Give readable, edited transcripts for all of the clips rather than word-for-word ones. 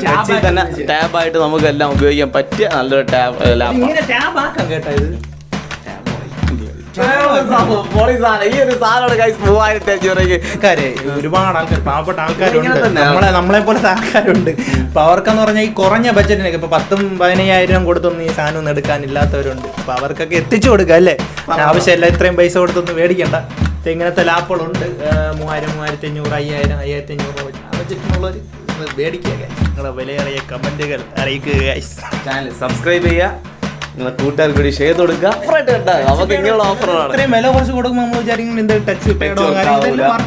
ടച്ചിൽ തന്നെ ടാബായിട്ട് നമുക്ക് എല്ലാം ഉപയോഗിക്കാൻ പറ്റിയ നല്ലൊരു ലാപ്പാണ് കേട്ടോ ഇത്. ഈ ഒരു സാധനമാണ് ഗൈസ് 3500 രൂപയ്ക്ക്. ഒരുപാട് ആൾക്കാർ, പാവപ്പെട്ട ആൾക്കാരുണ്ട്, നമ്മളെ പോലത്തെ ആൾക്കാരുണ്ട്. അപ്പൊ അവർക്കെന്ന് പറഞ്ഞാൽ ഈ കുറഞ്ഞ ബഡ്ജറ്റിനൊക്കെ ഇപ്പൊ 10,000-15,000 കൊടുത്തൊന്നും ഈ സാധനം ഒന്നും എടുക്കാനില്ലാത്തവരുണ്ട്. അപ്പൊ അവർക്കൊക്കെ എത്തിച്ചു കൊടുക്കുക അല്ലേ, ആവശ്യമില്ല ഇത്രയും പൈസ കൊടുത്തൊന്നും മേടിക്കണ്ട. ഇങ്ങനത്തെ ലാപ്പുകളുണ്ട് 3000, 3500, 5000, 1500 ബഡ്ജറ്റിനുള്ളവർ മേടിക്കുക. നിങ്ങളുടെ വിലയേറിയ കമന്റുകൾ അറിയിക്കുക. ചാനൽ സബ്സ്ക്രൈബ് ചെയ്യുക, നിങ്ങളെ കൂട്ടുകാർക്ക് കൂടി ഷെയർ കൊടുക്കുക. നമുക്ക് ഇങ്ങനെയുള്ള ഓഫറാണ്. ഇത്രയും വില കുറച്ച് കൊടുക്കുമ്പോൾ നമ്മൾ വിചാരിക്കും എന്ത് ടച്ച് വർക്ക്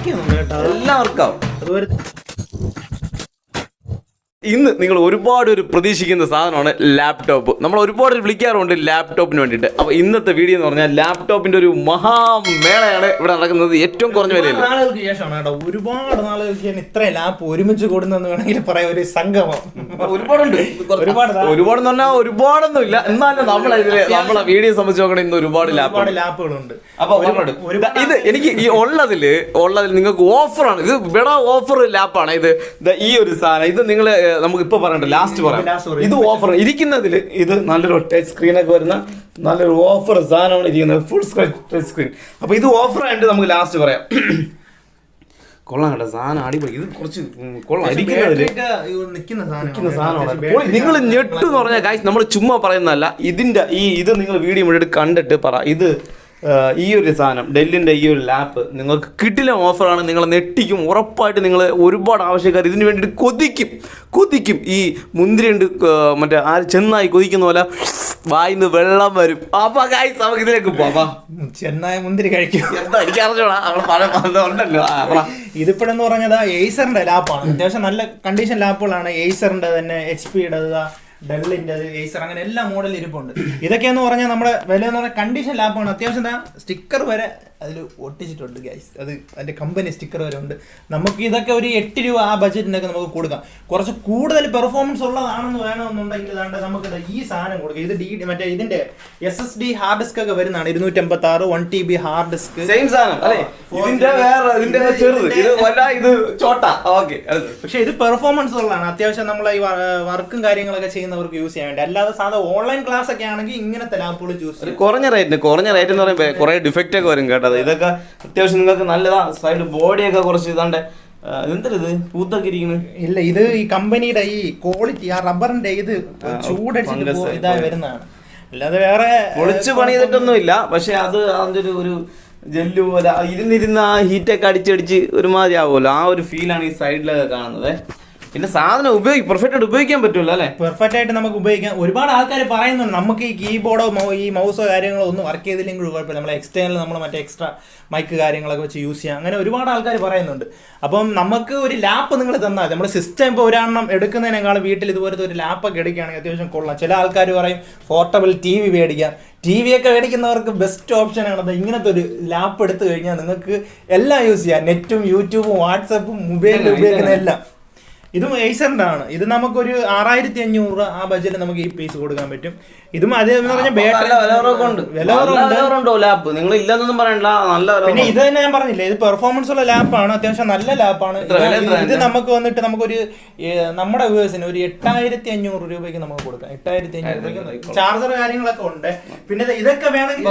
ചെയ്യുന്നുണ്ട് കേട്ടോ, എല്ലാം വർക്കാവും. അതുപോലെ ഇന്ന് നിങ്ങൾ ഒരുപാട് പ്രതീക്ഷിക്കുന്ന സാധനമാണ് ലാപ്ടോപ്പ്. നമ്മൾ ഒരുപാട് വിളിക്കാറുണ്ട് ലാപ്ടോപ്പിന് വേണ്ടിയിട്ട്. അപ്പോൾ ഇന്നത്തെ വീഡിയോ എന്ന് പറഞ്ഞാൽ ലാപ്ടോപ്പിന്റെ ഒരു മഹാമേളയാണ് ഇവിടെ നടക്കുന്നത്. ഏറ്റവും കുറഞ്ഞ വിലയിൽ നാളുകൾക്ക് ശേഷമാണ് കേട്ടോ, ഒരുപാട് നാളുകൾക്ക് ഇത്രയും ലാപ്പ് ഒരുമിച്ച് കൂടുന്നെന്ന് വേണമെങ്കിൽ പറയാം. ഒരു സംഗമം ഒരുപാടെന്ന് പറഞ്ഞാൽ ഒരുപാടൊന്നും ഇല്ല, എന്നാലും നമ്മളെ വീഡിയോ സംബന്ധിച്ച് നോക്കണേ ഇന്ന് ഒരുപാട് ലാപ്പുകളുണ്ട്. അപ്പൊ ഇത് എനിക്ക് ഈ ഉള്ളതിൽ നിങ്ങൾക്ക് ഓഫറാണ്. ഇത് ഇവിടെ ഓഫർ ലാപ്പാണ്. ഇത് ഈ ഒരു സാധനം ഇത് നിങ്ങൾ നമുക്ക് ഇപ്പൊ പറയണ്ട, ലാസ്റ്റ് പറയാം. ഇത് ഓഫർ ഇരിക്കുന്നതിൽ ഇത് നല്ലൊരു ടച്ച് സ്ക്രീനൊക്കെ വരുന്ന നല്ലൊരു ഓഫർ സാധനമാണ് ഇരിക്കുന്നത്, ഫുൾ സ്ക്രീൻ ടച്ച് സ്ക്രീൻ. അപ്പൊ ഇത് ഓഫർ ആയിട്ട് നമുക്ക് ലാസ്റ്റ് പറയാം. കൊള്ളാം കേട്ടോ, സാധനം അടിപൊളി. ഇത് കുറച്ച് കൊള്ളാം ഇരിക്കുന്നതിൽ നിൽക്കുന്ന സാധനമാണ്. നിങ്ങൾ ഞെട്ടു എന്ന് പറഞ്ഞാൽ ഗൈസ് നമ്മൾ ചുമ്മാ പറയുന്നതല്ല, ഇതിന്റെ ഇത് നിങ്ങൾ വീഡിയോ മുഴുവൻ കണ്ടിട്ട് പറ. ഇത് ഈ ഒരു സാധനം ഡെല്ലിൻ്റെ ഈ ഒരു ലാപ്പ് നിങ്ങൾക്ക് കിട്ടില്ല ഓഫറാണ്. നിങ്ങളെ നെട്ടിക്കും ഉറപ്പായിട്ട്. നിങ്ങൾ ഒരുപാട് ആവശ്യക്കാർ ഇതിന് വേണ്ടിയിട്ട് കൊതിക്കും. ഈ മുന്തിരി ഉണ്ട് മറ്റേ ചെന്നായി കൊതിക്കുന്ന പോലെ വായിന്ന് വെള്ളം വരും. അപ്പൊ ഗൈസ് നമുക്ക് ഇതിലേക്ക് പോവാം. ചെന്നായ മുന്തിരി കഴിക്കും എന്താ എനിക്ക് അറിഞ്ഞോളാം, ഉണ്ടല്ലോ. ഇതിപ്പോഴെന്ന് പറഞ്ഞത് ഏസറിന്റെ ലാപ്പാണ്. അത്യാവശ്യം നല്ല കണ്ടീഷൻ ലാപ്പുകളാണ്. ഏസറിന്റെ തന്നെ, HP-യുടെ, ഡെല്ലിൻ്റെ, ഏസർ, അങ്ങനെ എല്ലാ മോഡലും ഇരിപ്പുണ്ട്. ഇതൊക്കെയെന്ന് പറഞ്ഞാൽ നമ്മുടെ വില എന്ന് പറഞ്ഞാൽ കണ്ടീഷൻ ലാപ്പാണ്. അത്യാവശ്യം സ്റ്റിക്കർ വരെ അതിൽ ഒട്ടിച്ചിട്ടുണ്ട് ഗൈസ്. അതിൻ്റെ കമ്പനി സ്റ്റിക്കർ വരെ ഉണ്ട്. നമുക്ക് ഇതൊക്കെ ഒരു 8 രൂപ ആ ബഡ്ജറ്റിനൊക്കെ നമുക്ക് കൊടുക്കാം. കുറച്ച് കൂടുതൽ പെർഫോമൻസ് ഉള്ളതാണെന്ന് വേണമെന്നുണ്ടെങ്കിൽ നമുക്ക് ഈ സാധനം കൊടുക്കാം. ഇത് മറ്റേ ഇതിന്റെ SSD ഹാർഡ് ഡിസ്ക് ഒക്കെ വരുന്നതാണ്. 256 1 TB ഹാർഡ് ഡിസ്ക്. പക്ഷെ ഇത് പെർഫോമൻസ് ഉള്ളതാണ്. അത്യാവശ്യം നമ്മൾ ഈ വർക്കും കാര്യങ്ങളൊക്കെ ചെയ്യുന്നവർക്ക് യൂസ് ചെയ്യാൻ വേണ്ടി. അല്ലാതെ സാധാ ഓൺലൈൻ ക്ലാസ് ഒക്കെ ആണെങ്കിൽ ഇങ്ങനത്തെ ലാപ്പുകൾ ചൂസ് ചെയ്യും. കുറഞ്ഞ റേറ്റ് എന്ന് പറയുമ്പോൾ കുറെ ഡിഫക്റ്റ് ഒക്കെ വരും കേട്ടോ. ഇതൊക്കെ അത്യാവശ്യം നിങ്ങൾക്ക് നല്ലതാ. സൈഡ് ബോഡിയൊക്കെ കുറച്ച് ഇതാണ്ട് എന്തത് പൂത്തൊക്കെ ഇരിക്കുന്നു. ഇല്ല, ഇത് ഈ കമ്പനിയുടെ ഈ ക്വാളിറ്റി, ആ റബ്ബറിന്റെ ഇത് ചൂടടിച്ചിട്ട് ഇതായി വരുന്നതാണ്. അല്ലാതെ വേറെ പൊളിച്ച് പണി ചെയ്തിട്ടൊന്നും ഇല്ല. പക്ഷെ അത് അതിന്റെ ഒരു ജെല്ല് പോലെ ഇരുന്നിരുന്ന ആ ഹീറ്റൊക്കെ അടിച്ചടിച്ച് ഒരുമാതിരി ആവുമല്ലോ, ആ ഒരു ഫീലാണ് ഈ സൈഡിലൊക്കെ കാണുന്നത്. പിന്നെ സാധനം പെർഫെക്റ്റ് ആയിട്ട് ഉപയോഗിക്കാൻ പറ്റുമല്ലോ അല്ലേ? പെർഫെക്റ്റ് ആയിട്ട് നമുക്ക് ഉപയോഗിക്കാം. ഒരുപാട് ആൾക്കാർ പറയുന്നുണ്ട് നമുക്ക് ഈ കീബോർഡോ ഈ മൗസോ കാര്യങ്ങളോ ഒന്നും വർക്ക് ചെയ്തില്ലെങ്കിൽ കുഴപ്പമില്ല, നമ്മൾ എക്സ്റ്റേണൽ നമ്മൾ മറ്റേ എക്സ്ട്രാ മൈക്ക് കാര്യങ്ങളൊക്കെ വെച്ച് യൂസ് ചെയ്യാം. അങ്ങനെ ഒരുപാട് ആൾക്കാർ പറയുന്നുണ്ട്. അപ്പം നമുക്ക് ഒരു ലാപ്പ് നിങ്ങൾ തന്നാൽ നമ്മുടെ സിസ്റ്റം ഇപ്പോൾ ഒരെണ്ണം എടുക്കുന്നതിനേക്കാൾ വീട്ടിൽ ഇതുപോലത്തെ ഒരു ലാപ്പൊക്കെ എടുക്കുകയാണെങ്കിൽ അത്യാവശ്യം കൊള്ളാം. ചില ആൾക്കാർ പറയും പോർട്ടബിൾ TV മേടിക്കാം. TV ഒക്കെ മേടിക്കുന്നവർക്ക് ബെസ്റ്റ് ഓപ്ഷനാണത്. ഇങ്ങനത്തെ ഒരു ലാപ്പ് എടുത്തു കഴിഞ്ഞാൽ നിങ്ങൾക്ക് എല്ലാം യൂസ് ചെയ്യാം. നെറ്റും യൂട്യൂബും വാട്സപ്പും മൊബൈലിൽ ഉപയോഗിക്കുന്ന എല്ലാം. ഇതും ഏസറിൻ്റെ ആണ്. ഇത് നമുക്കൊരു 6500 രൂപ ആ ബഡ്ജറ്റ് നമുക്ക് ഈ പീസ് കൊടുക്കാൻ പറ്റും. ഇതും അതേന്ന് പറഞ്ഞാൽ ബാറ്ററി നിങ്ങൾ ഇല്ലെന്നൊന്നും പറയണ്ട, നല്ല. പിന്നെ ഇത് തന്നെ ഞാൻ പറഞ്ഞില്ലേ, ഇത് പെർഫോമൻസ് ഉള്ള ലാപ്പാണ്, അത്യാവശ്യം നല്ല ലാപ്പാണ്. ഇത് നമുക്ക് വന്നിട്ട് നമുക്കൊരു നമ്മുടെ വ്യൂവേഴ്സിന് ഒരു 8500 രൂപയ്ക്ക് നമുക്ക് കൊടുക്കാം. 8500 രൂപയ്ക്ക് ചാർജർ കാര്യങ്ങളൊക്കെ ഉണ്ട്. പിന്നെ ഇതൊക്കെ വേണമെങ്കിൽ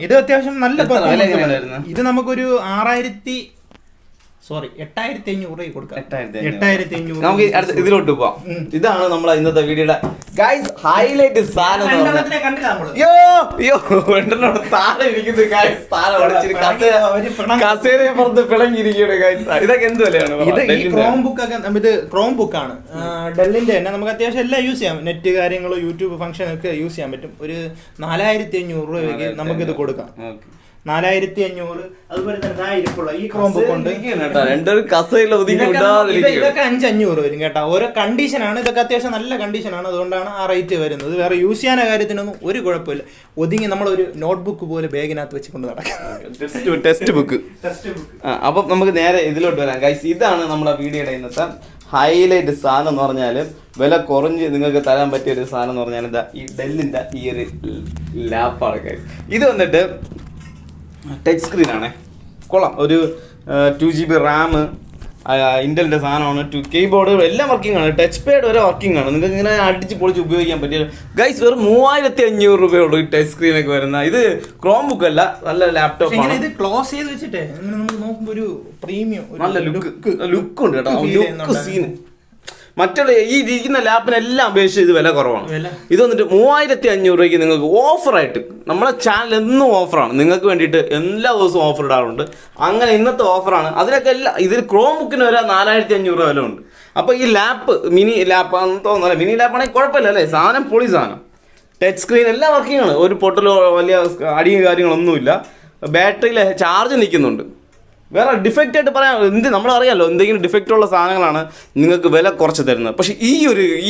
ഇത് അത്യാവശ്യം നല്ല പെർഫോമൻസ്. ഇത് നമുക്കൊരു 8500 രൂപയ്ക്ക് കൊടുക്കാം. 8500. നമുക്ക് ഇതിലോട്ട് പോവാം. ഇതാണ് നമ്മളെ ഇന്നത്തെ വീഡിയോയുടെ ഗൈസ് ഹൈലൈറ്റ് സാധനം. ഇതൊക്കെ എന്ത് വിലയാണ്? ഇത് ക്രോം ബുക്ക് ആണ്, ഡെല്ലിന്റെ തന്നെ. നമുക്ക് അത്യാവശ്യം എല്ലാം യൂസ് ചെയ്യാം. നെറ്റ് കാര്യങ്ങളോ യൂട്യൂബ് ഫംഗ്ഷൻ ഒക്കെ യൂസ് ചെയ്യാൻ പറ്റും. ഒരു 4500 രൂപയ്ക്ക് നമുക്കിത് കൊടുക്കാം. 4500. അതുപോലെ തന്നെ ഇരിപ്പുള്ള ഈ ക്രോം ബുക്ക് ഉണ്ട്. ഇതൊക്കെ 500 വരും കേട്ടോ. ഓരോ കണ്ടീഷനാണ്. ഇതൊക്കെ അത്യാവശ്യം നല്ല കണ്ടീഷനാണ്, അതുകൊണ്ടാണ് ആ റേറ്റ് വരുന്നത്. വേറെ യൂസ് ചെയ്യാൻ കാര്യത്തിനൊന്നും ഒരു കുഴപ്പമില്ല. ഒതുങ്ങി നമ്മളൊരു നോട്ട്ബുക്ക് പോലെ ബാഗിനകത്ത് വെച്ചുകൊണ്ട് നടക്കാം. Text book. അപ്പം നമുക്ക് നേരെ ഇതിലോട്ട് വരാം ഗൈസ്. ഇതാണ് നമ്മുടെ വീഡിയോയുടെ ഇന്നത്തെ ഹൈലൈറ്റ് സാധനം എന്ന് പറഞ്ഞാൽ, വില കുറഞ്ഞ് നിങ്ങൾക്ക് തരാൻ പറ്റിയ ഒരു സാധനം എന്ന് പറഞ്ഞാൽ ഇതാ ഈ ഡെല്ലിൻ്റെ ഈ ഒരു ലാപ്പാണ് ഗൈസ്. ഇത് വന്നിട്ട് ടച്ച് സ്ക്രീനാണ്, കൊള്ളാം. ഒരു 2 GB റാം, ഇന്റലിന്റെ സാധനമാണ്. കീബോർഡ് എല്ലാം വർക്കിംഗ് ആണ്, ടച്ച് പാഡ് വരെ വർക്കിംഗ് ആണ്. നിങ്ങൾക്ക് ഇങ്ങനെ അടിച്ച് പൊളിച്ച് ഉപയോഗിക്കാൻ പറ്റിയ ഗൈസ്. വെറും 3500 രൂപയുള്ളൂ ഈ ടച്ച് സ്ക്രീൻ ഒക്കെ വരുന്ന. ഇത് ക്രോം ബുക്ക് അല്ല, നല്ല ലാപ്ടോപ്പ് ആണ്. ഇത് ക്ലോസ് ചെയ്ത് വെച്ചിട്ടേ നമുക്ക് നോക്കുമ്പോൾ ഒരു പ്രീമിയം നല്ല ലുക്ക് ഉണ്ട് കേട്ടോ, ലുക്ക് സീൻ. മറ്റുള്ള ഈ ഇരിക്കുന്ന ലാപ്പിനെല്ലാം അപേക്ഷിച്ച് ഇത് വില കുറവാണ്. ഇത് വന്നിട്ട് 3500 രൂപയ്ക്ക് നിങ്ങൾക്ക് ഓഫറായിട്ട്, നമ്മളെ ചാനൽ എന്നും ഓഫറാണ്, നിങ്ങൾക്ക് വേണ്ടിയിട്ട് എല്ലാ ദിവസവും ഓഫർ ഇടാറുണ്ട്. അങ്ങനെ ഇന്നത്തെ ഓഫറാണ്. അതിലൊക്കെ എല്ലാം ഇതിൽ ക്രോം ബുക്കിന് വരെ 4500 രൂപ വില ഉണ്ട്. അപ്പോൾ ഈ ലാപ്പ് മിനി ലാപ്പാണെന്ന് തോന്നുന്നില്ല, മിനി ലാപ്പാണെങ്കിൽ കുഴപ്പമില്ല അല്ലേ, സാധനം പൊളി സാധനം. ടച്ച് സ്ക്രീൻ എല്ലാം വർക്കിംഗ് ആണ്, ഒരു പൊട്ടലോ വലിയ അടിയും കാര്യങ്ങളൊന്നുമില്ല. ബാറ്ററിയിൽ ചാർജ് നിൽക്കുന്നുണ്ട്. വേറെ ഡിഫക്റ്റ് ആയിട്ട് പറയാം നമ്മളറിയാമല്ലോ, എന്തെങ്കിലും ഡിഫക്റ്റ് ഉള്ള സാധനങ്ങളാണ് നിങ്ങൾക്ക് വില കുറച്ച് തരുന്നത്. പക്ഷേ ഈ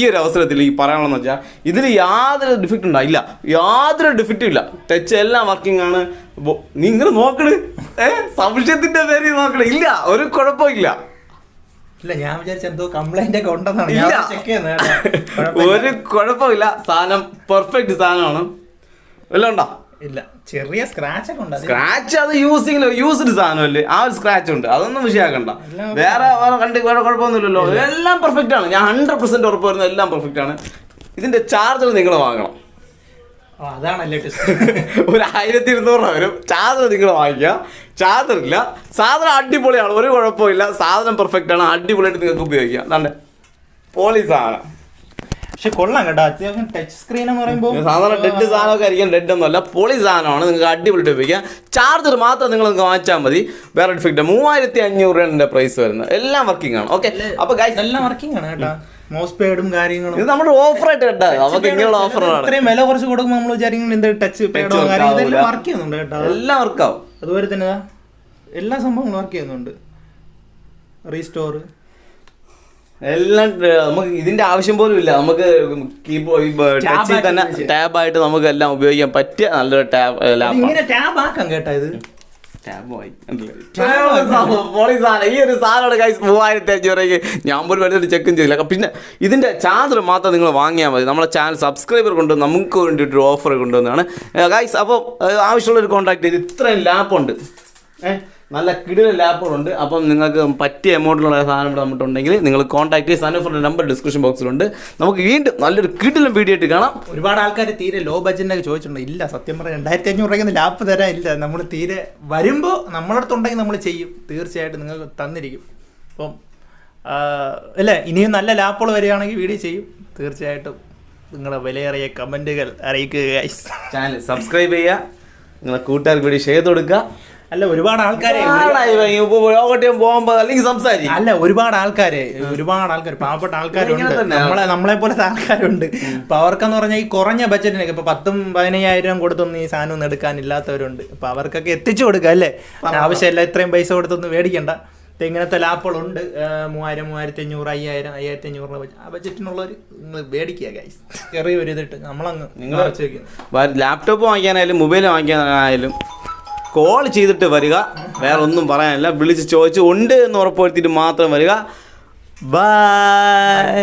ഒരു അവസരത്തിൽ ഈ പറയാനുള്ളതെന്ന് വെച്ചാൽ ഇതിൽ യാതൊരു ഡിഫക്റ്റ് ഉണ്ടായില്ല, യാതൊരു ഡിഫക്റ്റും ഇല്ല. ടച്ച് എല്ലാം വർക്കിംഗ് ആണ്. നിങ്ങൾ നോക്കണ്, സംശയത്തിന്റെ പേര് നോക്കണേ, ഇല്ല ഒരു കുഴപ്പമില്ല. ഇല്ല, ഞാൻ വിചാരിച്ച എന്തോ കംപ്ലൈന്റ് ഒക്കെ ഉണ്ടെന്നാണ്. ഒരു കുഴപ്പമില്ല, സാധനം പെർഫെക്റ്റ് സാധനമാണ്. വല്ലതും ഉണ്ടോ? ഇല്ല, ചെറിയ സ്ക്രാച്ച് ഒക്കെ ഉണ്ട്. സ്ക്രാച്ച് അത് യൂസ്ഡ് സാധനമല്ലേ, ആ ഒരു സ്ക്രാച്ച് ഉണ്ട്, അതൊന്നും വിഷയമാക്കണ്ട. വേറെ കുഴപ്പമൊന്നുമില്ലല്ലോ, എല്ലാം പെർഫെക്റ്റ് ആണ്. ഞാൻ 100% ഉറപ്പ് വരുന്നത് എല്ലാം പെർഫെക്റ്റ് ആണ്. ഇതിന്റെ ചാർജർ നിങ്ങൾ വാങ്ങണം, അതാണല്ലേ ഒരു 1200 രൂപ വരും. ചാർജർ നിങ്ങൾ വാങ്ങിക്കുക, ചാർജർ ഇല്ല. സാധനം അടിപൊളിയാണ്, ഒരു കുഴപ്പമില്ല, സാധനം പെർഫെക്റ്റ് ആണ്, അടിപൊളിയായിട്ട് നിങ്ങൾക്ക് ഉപയോഗിക്കാം. അതാണ്ട് പോളി സാധനം. പക്ഷെ കൊള്ളാം കേട്ടോ, അത്യാവശ്യം ടച്ച് സ്ക്രീൻ എന്ന് പറയുമ്പോൾ സാധാരണ ഡെഡ് സാധനമൊക്കെ ആയിരിക്കും, ഡെഡ് ഒന്നുമല്ല, പൊളി സാധനമാണ്. നിങ്ങൾക്ക് അടിപൊളിയായിട്ട് ഉപയോഗിക്കാം. ചാർജർ മാത്രം നിങ്ങൾ വാങ്ങിച്ചാൽ മതി, വേറെ ഡിഫക്റ്റ്. 3500 രൂപയുടെ പ്രൈസ് വരുന്നത്, എല്ലാം വർക്കിംഗ് ആണ്. ഓക്കെ, അപ്പൊ എല്ലാം വർക്കിംഗ് ആണ് കേട്ടോ. മൗസ് പാഡും കാര്യങ്ങളും ഇത് നമ്മുടെ ഓഫറായിട്ട് കേട്ടോ, നമുക്ക് ഇങ്ങനെയുള്ള ഓഫറാണ്. ഇത്രയും വില കുറച്ച് കൊടുക്കുമ്പോൾ നമ്മൾ വിചാരിക്കുന്നത് എന്ത് ടച്ച് പാഡോ കാര്യങ്ങളും വർക്ക് ചെയ്യുന്നുണ്ട് കേട്ടോ, എല്ലാം വർക്കാവും. അതുപോലെ തന്നെ എല്ലാ സംഭവങ്ങളും വർക്ക് ചെയ്യുന്നുണ്ട്. റീസ്റ്റോർ എല്ലാം നമുക്ക് ഇതിന്റെ ആവശ്യം പോലും ഇല്ല. നമുക്ക് ടച്ചിൽ തന്നെ ടാബായിട്ട് നമുക്ക് എല്ലാം ഉപയോഗിക്കാൻ പറ്റിയ നല്ലൊരു ടാബ് ആക്കാം കേട്ടോ. ഇത് ഈ ഒരു സാധനമാണ് ഗൈസ് 3500 രൂപയ്ക്ക് ഞാൻ പോലും വേണ്ടി ചെക്കും ചെയ്തില്ല. പിന്നെ ഇതിന്റെ ചാർജർ മാത്രം നിങ്ങൾ വാങ്ങിയാൽ മതി. നമ്മളെ ചാനൽ സബ്സ്ക്രൈബർ കൊണ്ട് നമുക്ക് വേണ്ടിയിട്ടൊരു ഓഫർ കൊണ്ടുവന്നതാണ് ഗൈസ്. അപ്പോൾ ആവശ്യമുള്ളൊരു കോൺടാക്ട് ചെയ്ത് ഇത്രയും ലാപ്പുണ്ട്, നല്ല കിടിലൻ ലാപ്പുകളുണ്ട്. അപ്പം നിങ്ങൾക്ക് പറ്റിയ എമൗണ്ടിലുള്ള സാധനം ഇവിടെ നമുക്കുണ്ടെങ്കിൽ നിങ്ങൾ കോൺടാക്ട് ചെയ്ത് സനൂഫറിന്റെ നമ്പർ ഡിസ്ക്രിപ്ഷൻ ബോക്സിലുണ്ട്. നമുക്ക് വീണ്ടും നല്ലൊരു കിടിലൻ വീഡിയോ ആയിട്ട് കാണാം. ഒരുപാട് ആൾക്കാർ തീരെ ലോ ബഡ്ജറ്റിനൊക്കെ ചോദിച്ചിട്ടുണ്ട്. ഇല്ല, സത്യം പറഞ്ഞാൽ 2500 രൂപയ്ക്ക് ലാപ്പ് തരാൻ ഇല്ല. നമ്മൾ തീരെ വരുമ്പോൾ നമ്മളടുത്തുണ്ടെങ്കിൽ നമ്മൾ ചെയ്യും, തീർച്ചയായിട്ടും നിങ്ങൾക്ക് തന്നിരിക്കും. അപ്പം അല്ലേ, ഇനിയും നല്ല ലാപ്പുകൾ വരികയാണെങ്കിൽ വീഡിയോ ചെയ്യും തീർച്ചയായിട്ടും. നിങ്ങളുടെ വിലയേറിയ കമൻറ്റുകൾ അറിയിക്കുക. ചാനൽ സബ്സ്ക്രൈബ് ചെയ്യുക, നിങ്ങളെ കൂട്ടുകാർക്ക് വേണ്ടി ഷെയർ കൊടുക്കുക. അല്ല, ഒരുപാട് ആൾക്കാരെ പോകുമ്പോ അല്ലെങ്കിൽ സംസാരിക്കും. അല്ല, ഒരുപാട് ആൾക്കാർ പാവപ്പെട്ട ആൾക്കാരുണ്ട്, നമ്മളെ പോലത്തെ ആൾക്കാരുണ്ട്. അപ്പൊ അവർക്കെന്ന് പറഞ്ഞാൽ ഈ കുറഞ്ഞ ബഡ്ജറ്റിനൊക്കെ ഇപ്പൊ 10,000-15,000 കൊടുത്തൊന്നും ഈ സാധനം ഒന്നും എടുക്കാനില്ലാത്തവരുണ്ട്. അപ്പൊ അവർക്കൊക്കെ എത്തിച്ചു കൊടുക്കുക അല്ലേ, ആവശ്യമില്ല ഇത്രയും പൈസ കൊടുത്തൊന്നും മേടിക്കണ്ട. ഇങ്ങനത്തെ ലാപ്പുകളുണ്ട്, 3000, 3500, 5000, 5500 രൂപ ആ ബഡ്ജറ്റിനുള്ളവർ നിങ്ങൾ മേടിക്കുക ഗൈസ്. ചെറിയൊരു ഇതിട്ട് നമ്മളങ്ങ് ലാപ്ടോപ്പ് വാങ്ങിക്കാനായാലും മൊബൈൽ വാങ്ങിക്കാനായാലും കോൾ ചെയ്തിട്ട് വരിക, വേറെ ഒന്നും പറയാനില്ല. വിളിച്ച് ചോദിച്ച് ഉണ്ട് എന്ന് ഉറപ്പുവരുത്തിയിട്ട് മാത്രം വരിക. ബൈ.